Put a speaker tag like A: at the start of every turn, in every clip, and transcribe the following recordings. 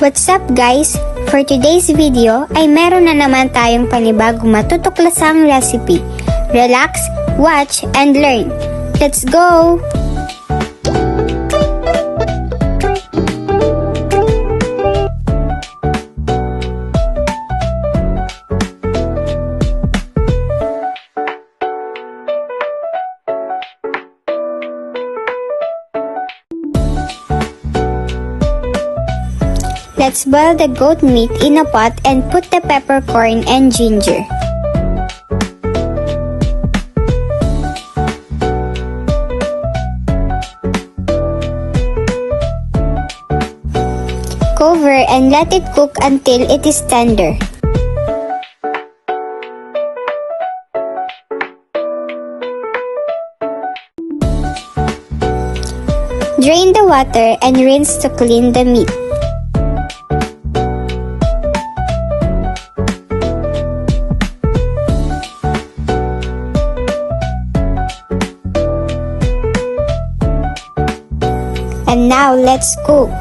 A: What's up guys? For today's video ay meron na naman tayong panibagong matutuklasang recipe. Relax, watch, and learn. Let's go! Let's boil the goat meat in a pot and put the peppercorn and ginger. Cover and let it cook until it is tender. Drain the water and rinse to clean the meat. And now let's cook.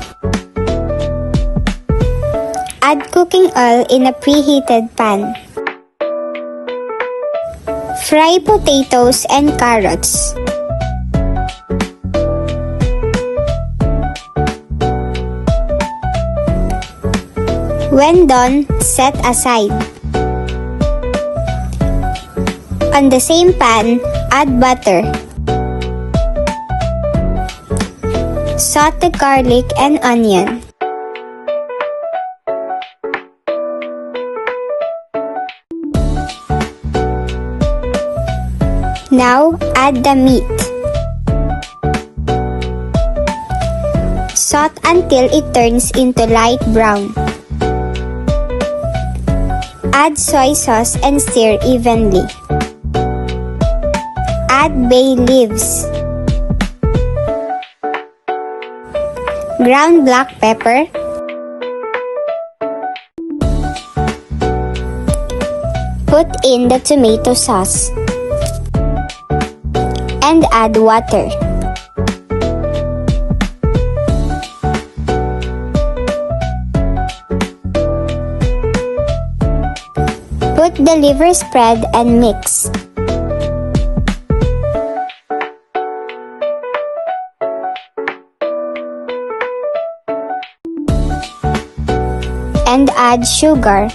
A: Add cooking oil in a preheated pan. Fry potatoes and carrots. When done, set aside. On the same pan, add butter. Saute garlic and onion. Now, add the meat. Saute until it turns into light brown. Add soy sauce and stir evenly. Add bay leaves. Ground black pepper, put in the tomato sauce, and add water. Put the liver spread and mix. And add sugar.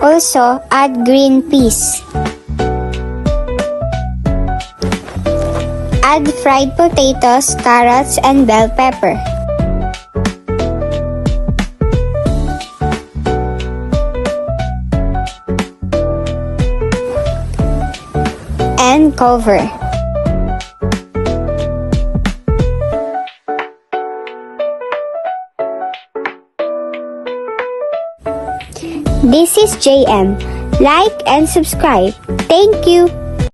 A: Also, add green peas. Add fried potatoes, carrots, and bell pepper. And cover. This is JM. Like and subscribe. Thank you.